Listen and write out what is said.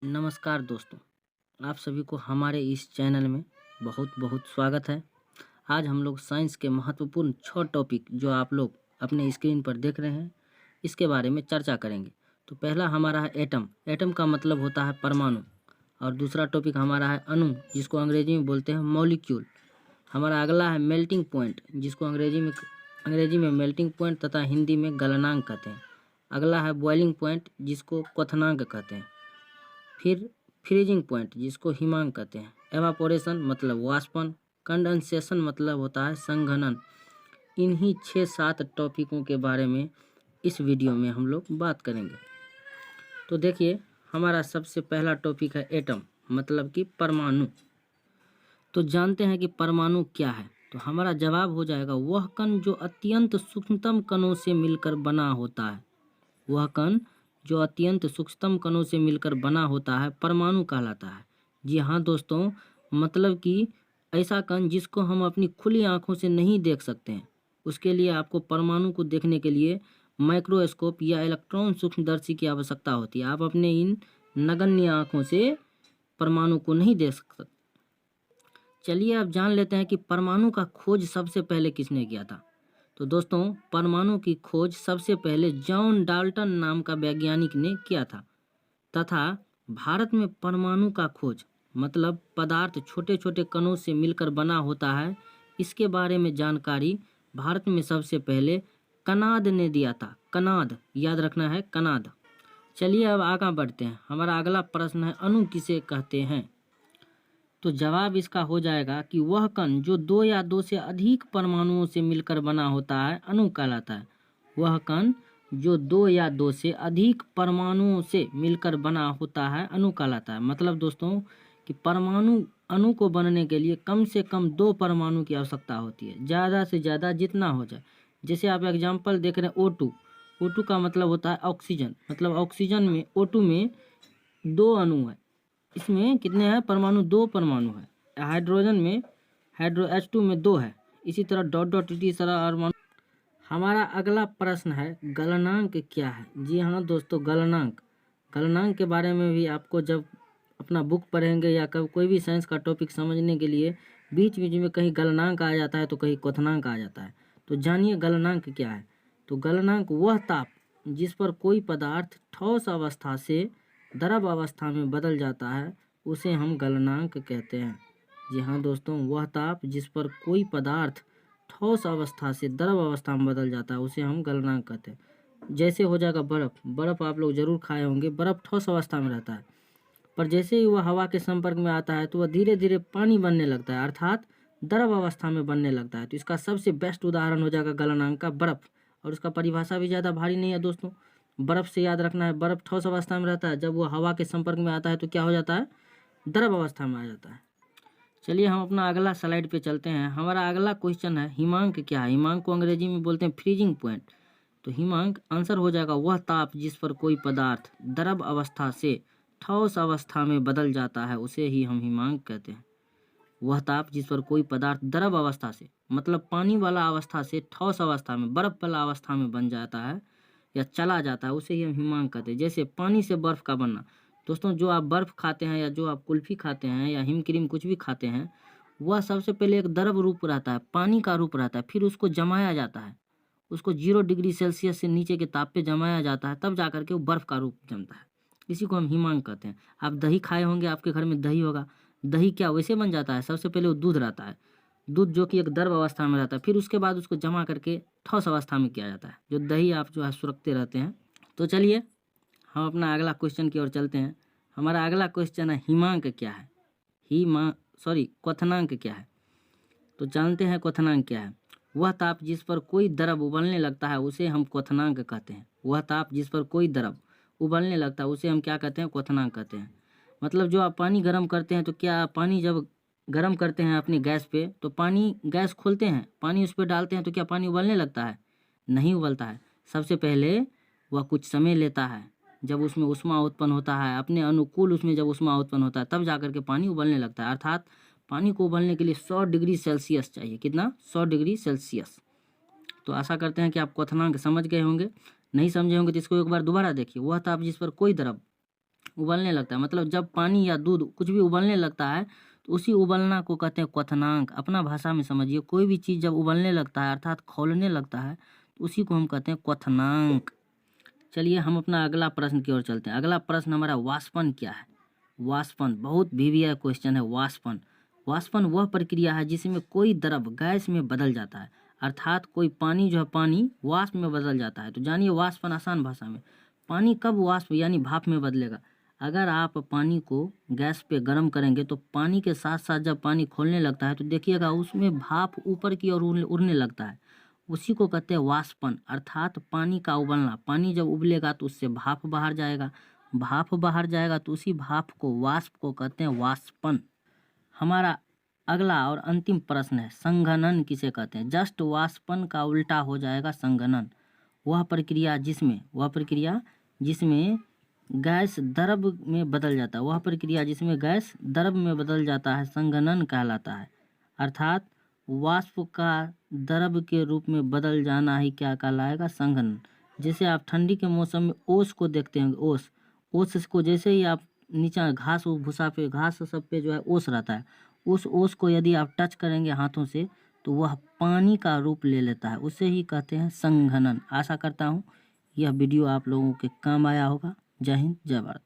नमस्कार दोस्तों, आप सभी को हमारे इस चैनल में बहुत बहुत स्वागत है। आज हम लोग साइंस के महत्वपूर्ण 6 टॉपिक जो आप लोग अपने स्क्रीन पर देख रहे हैं, इसके बारे में चर्चा करेंगे। तो पहला हमारा है एटम। एटम का मतलब होता है परमाणु। और दूसरा टॉपिक हमारा है अणु, जिसको अंग्रेजी में बोलते हैं मॉलिक्यूल। हमारा अगला है मेल्टिंग पॉइंट, जिसको अंग्रेजी में मेल्टिंग पॉइंट तथा हिंदी में गलनांक कहते हैं। अगला है बॉइलिंग पॉइंट, जिसको क्वथनांक कहते हैं। फिर फ्रीजिंग पॉइंट, जिसको हिमांक कहते हैं। एवापोरेशन मतलब वाष्पन। कंडेंसेशन मतलब होता है संघनन। इन्हीं 6-7 टॉपिकों के बारे में इस वीडियो में हम लोग बात करेंगे। तो देखिए, हमारा सबसे पहला टॉपिक है एटम, मतलब कि परमाणु। तो जानते हैं कि परमाणु क्या है। तो हमारा जवाब हो जाएगा वह कण जो अत्यंत सूक्ष्मतम कणों से मिलकर बना होता है। वह कण जो अत्यंत सूक्ष्मतम कणों से मिलकर बना होता है परमाणु कहलाता है। जी हाँ दोस्तों, मतलब कि ऐसा कण जिसको हम अपनी खुली आंखों से नहीं देख सकते हैं। उसके लिए आपको परमाणु को देखने के लिए माइक्रोस्कोप या इलेक्ट्रॉन सूक्ष्मदर्शी की आवश्यकता होती है। आप अपने इन नगण्य आंखों से परमाणु को नहीं देख सकते। चलिए अब जान लेते हैं कि परमाणु का खोज सबसे पहले किसने किया था। तो दोस्तों, परमाणु की खोज सबसे पहले जॉन डाल्टन नाम का वैज्ञानिक ने किया था। तथा भारत में परमाणु का खोज मतलब पदार्थ छोटे छोटे कणों से मिलकर बना होता है, इसके बारे में जानकारी भारत में सबसे पहले कनाद ने दिया था। कनाद, याद रखना है, कनाद। चलिए अब आगे बढ़ते हैं। हमारा अगला प्रश्न है अणु किसे कहते हैं। तो जवाब इसका हो जाएगा कि वह कण जो 2 या 2 से अधिक परमाणुओं से मिलकर बना होता है अणु कहलाता है। वह कण जो 2 या 2 से अधिक परमाणुओं से मिलकर बना होता है अणु कहलाता है। मतलब दोस्तों कि परमाणु अणु को बनने के लिए कम से कम 2 परमाणु की आवश्यकता होती है, ज़्यादा से ज़्यादा जितना हो जाए। जैसे आप एग्जाम्पल देख रहे हैं O2। O2 का मतलब होता है ऑक्सीजन। मतलब ऑक्सीजन में O2 में 2 अणु है। इसमें कितने हैं परमाणु? 2 परमाणु है। हाइड्रोजन में H2 में 2 है। इसी तरह डॉट डॉट इसी तरह और हमारा अगला प्रश्न है गलनांक क्या है। जी हाँ दोस्तों, गलनांक के बारे में भी आपको जब अपना बुक पढ़ेंगे या कब कोई भी साइंस का टॉपिक समझने के लिए बीच बीच में कहीं गलनांक आ जाता है तो कहीं क्वथनांक आ जाता है। तो जानिए गलनांक क्या है। तो गलनांक वह ताप जिस पर कोई पदार्थ ठोस अवस्था से द्रव अवस्था में बदल जाता है, उसे हम गलनांक कहते हैं। जी हाँ दोस्तों, वह ताप जिस पर कोई पदार्थ ठोस अवस्था से द्रव अवस्था में बदल जाता है, उसे हम गलनांक कहते हैं। जैसे हो जाएगा बर्फ़ आप लोग जरूर खाए होंगे। बर्फ़ ठोस अवस्था में रहता है, पर जैसे ही वह हवा के संपर्क में आता है तो वह धीरे धीरे पानी बनने लगता है, अर्थात द्रव अवस्था में बनने लगता है। तो इसका सबसे बेस्ट उदाहरण हो जाएगा गलनांक का बर्फ़। और उसका परिभाषा भी ज़्यादा भारी नहीं है दोस्तों। बर्फ़ से याद रखना है, बर्फ़ ठोस अवस्था में रहता है, जब वो हवा के संपर्क में आता है तो क्या हो जाता है? द्रव अवस्था में आ जाता है। चलिए हम अपना अगला स्लाइड पे चलते हैं। हमारा अगला क्वेश्चन है हिमांक क्या है। हिमांक को अंग्रेजी में बोलते हैं फ्रीजिंग पॉइंट। तो हिमांक आंसर हो जाएगा वह ताप जिस पर कोई पदार्थ द्रव अवस्था से ठोस अवस्था में बदल जाता है, उसे ही हम हिमांक कहते हैं। वह ताप जिस पर कोई पदार्थ द्रव अवस्था से मतलब पानी वाला अवस्था से ठोस अवस्था में बर्फ वाला अवस्था में बन जाता है या चला जाता है, उसे ही हम हिमांक कहते हैं। जैसे पानी से बर्फ का बनना। दोस्तों, जो आप बर्फ खाते हैं या जो आप कुल्फी खाते हैं या हिम क्रीम कुछ भी खाते हैं, वह सबसे पहले एक द्रव रूप रहता है, पानी का रूप रहता है। फिर उसको जमाया जाता है, उसको 0 डिग्री सेल्सियस से नीचे के ताप पे जमाया जाता है, तब जाकर के वो बर्फ का रूप जमता है। इसी को हम हिमांक कहते हैं। आप दही खाए होंगे, आपके घर में दही होगा। दही क्या वैसे बन जाता है? सबसे पहले वो दूध रहता है, दूध जो कि एक द्रव अवस्था में रहता है, फिर उसके बाद उसको जमा करके ठोस अवस्था में किया जाता है, जो दही आप जो है सुरखते रहते हैं। तो चलिए हम अपना अगला क्वेश्चन की ओर चलते हैं। हमारा अगला क्वेश्चन है हिमांक क्या है। क्वथनांक क्या है। तो जानते हैं क्वथनांक क्या है। वह ताप जिस पर कोई द्रव उबलने लगता है, उसे हम क्वथनांक कहते हैं। वह ताप जिस पर कोई द्रव उबलने लगता है, उसे हम क्या कहते हैं? क्वथनांक कहते हैं। मतलब जो आप पानी गर्म करते हैं, तो क्या पानी जब गर्म करते हैं अपनी गैस पे, तो पानी गैस खोलते हैं, पानी उस पर डालते हैं, तो क्या पानी उबलने लगता है? नहीं उबलता है। सबसे पहले वह कुछ समय लेता है, जब उसमें ऊष्मा उत्पन्न होता है, अपने अनुकूल उसमें जब ऊष्मा उत्पन्न होता है, तब जाकर के पानी उबलने लगता है। अर्थात पानी को उबलने के लिए 100 डिग्री सेल्सियस चाहिए। कितना? 100 डिग्री सेल्सियस। तो आशा करते हैं कि आप क्वथनांक समझ गए होंगे। नहीं समझे होंगे तो इसको एक बार दोबारा देखिए। वह ताप जिस पर कोई द्रव उबलने लगता है, मतलब जब पानी या दूध कुछ भी उबलने लगता है तो उसी उबलना को कहते हैं क्वथनांक। अपना भाषा में समझिए, कोई भी चीज़ जब उबलने लगता है अर्थात खौलने लगता है तो उसी को हम कहते हैं क्वथनांक। चलिए हम अपना अगला प्रश्न की ओर चलते हैं। अगला प्रश्न हमारा वाष्पन क्या है। वाष्पन बहुत वीवीआई क्वेश्चन है। वाष्पन, वाष्पन वह प्रक्रिया है जिसमें कोई द्रव गैस में बदल जाता है, अर्थात कोई पानी जो है पानी वाष्प में बदल जाता है। तो जानिए वाष्पन आसान भाषा में, पानी कब वाष्प यानी भाप में बदलेगा। अगर आप पानी को गैस पे गर्म करेंगे तो पानी के साथ साथ जब पानी खोलने लगता है तो देखिएगा उसमें भाप ऊपर की ओर उड़ने लगता है, उसी को कहते हैं वाष्पन, अर्थात पानी का उबलना। पानी जब उबलेगा तो उससे भाप बाहर जाएगा, भाप बाहर जाएगा तो उसी भाप को वाष्प को कहते हैं वाष्पन। हमारा अगला और अंतिम प्रश्न है संघनन किसे कहते हैं। जस्ट वाष्पन का उल्टा हो जाएगा संघनन। वह प्रक्रिया जिसमें गैस द्रव में बदल जाता है, वह प्रक्रिया जिसमें गैस द्रव में बदल जाता है संघनन कहलाता है। अर्थात वाष्प का द्रव के रूप में बदल जाना ही क्या कहलाएगा, संघनन। जैसे आप ठंडी के मौसम में ओस को देखते हैं, ओस को जैसे ही आप नीचा घास भूसा पे घास सब पे जो है ओस रहता है, उस ओस को यदि आप टच करेंगे हाथों से तो वह पानी का रूप ले लेता है, उसे ही कहते हैं संघनन। आशा करता हूँ यह वीडियो आप लोगों के काम आया होगा। जय हिंद, जय भारत।